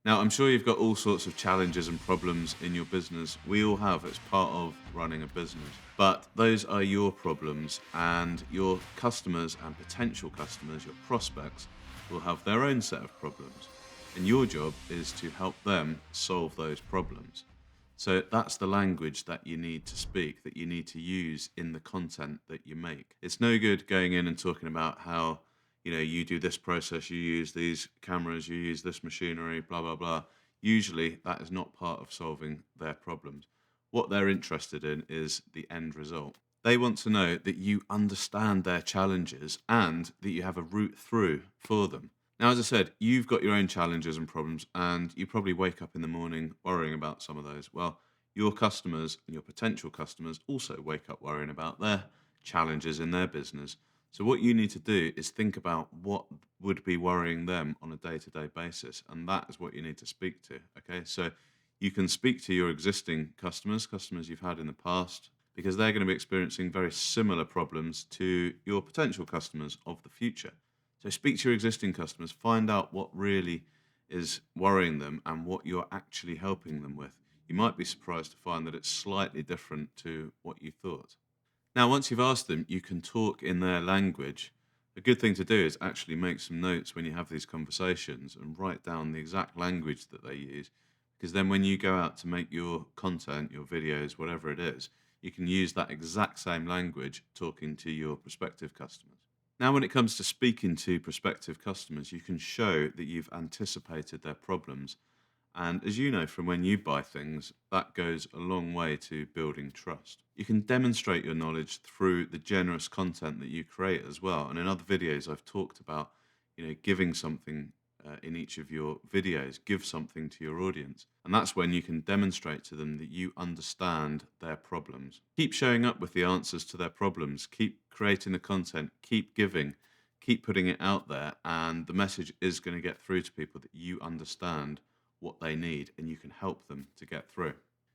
Now, I'm sure you've got all sorts of challenges and problems in your business. We all have, it's part of running a business. But those are your problems, and your customers and potential customers, your prospects, will have their own set of problems. And your job is to help them solve those problems. So that's the language that you need to speak, that you need to use in the content that you make. It's no good going in and talking about how, you do this process, you use these cameras, you use this machinery, blah, blah, blah. Usually that is not part of solving their problems. What they're interested in is the end result. They want to know that you understand their challenges and that you have a route through for them. Now, as I said, you've got your own challenges and problems, and you probably wake up in the morning worrying about some of those. Well, your customers and your potential customers also wake up worrying about their challenges in their business. So, what you need to do is think about what would be worrying them on a day to day basis, and that is what you need to speak to. Okay, so you can speak to your existing customers, customers you've had in the past, because they're going to be experiencing very similar problems to your potential customers of the future. So speak to your existing customers, find out what really is worrying them and what you're actually helping them with. You might be surprised to find that it's slightly different to what you thought. Now, once you've asked them, you can talk in their language. A good thing to do is actually make some notes when you have these conversations and write down the exact language that they use. Because then, when you go out to make your content, your videos, whatever it is, you can use that exact same language talking to your prospective customers. Now, when it comes to speaking to prospective customers, you can show that you've anticipated their problems. And as you know from when you buy things, that goes a long way to building trust. You can demonstrate your knowledge through the generous content that you create as well. And in other videos, I've talked about, giving something in each of your videos, give something to your audience. And that's when you can demonstrate to them that you understand their problems. Keep showing up with the answers to their problems, keep creating the content, keep giving, keep putting it out there. And the message is going to get through to people that you understand what they need and you can help them to get through.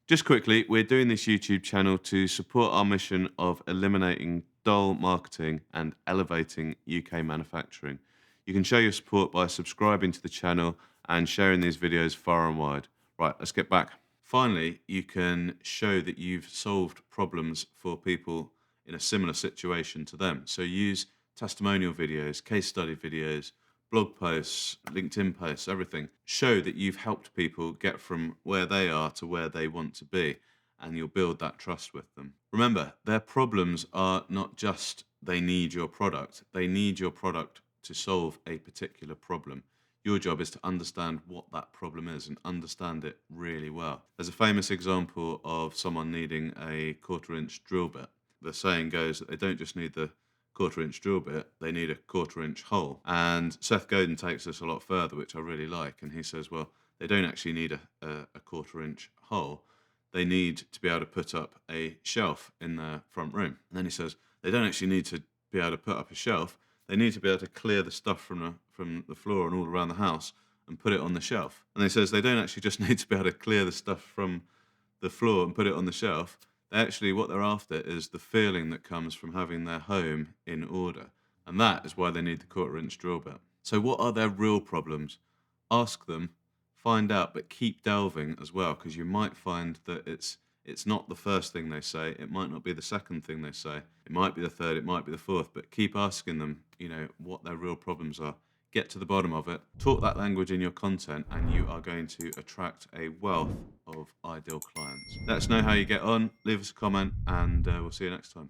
Just quickly, we're doing this YouTube channel to support our mission of eliminating dull marketing and elevating UK manufacturing. You can show your support by subscribing to the channel and sharing these videos far and wide. Right, let's get back. Finally, you can show that you've solved problems for people in a similar situation to them. So use testimonial videos, case study videos, blog posts, LinkedIn posts, everything. Show that you've helped people get from where they are to where they want to be, and you'll build that trust with them. Remember, their problems are not just they need your product, they need your product to solve a particular problem. Your job is to understand what that problem is and understand it really well. There's a famous example of someone needing a quarter-inch drill bit. The saying goes that they don't just need the quarter-inch drill bit, they need a quarter-inch hole. And Seth Godin takes this a lot further, which I really like. And he says, well, they don't actually need a quarter-inch hole. They need to be able to put up a shelf in their front room. And then he says, they don't actually need to be able to put up a shelf. They need to be able to clear the stuff from the floor and all around the house and put it on the shelf. And he says they don't actually just need to be able to clear the stuff from the floor and put it on the shelf. Actually, what they're after is the feeling that comes from having their home in order. And that is why they need the quarter-inch drill bit. So what are their real problems? Ask them, find out, but keep delving as well, because you might find that it's not the first thing they say. It might not be the second thing they say. It might be the third, it might be the fourth, but keep asking them, what their real problems are. Get to the bottom of it, talk that language in your content, and you are going to attract a wealth of ideal clients. Let us know how you get on, leave us a comment, and we'll see you next time.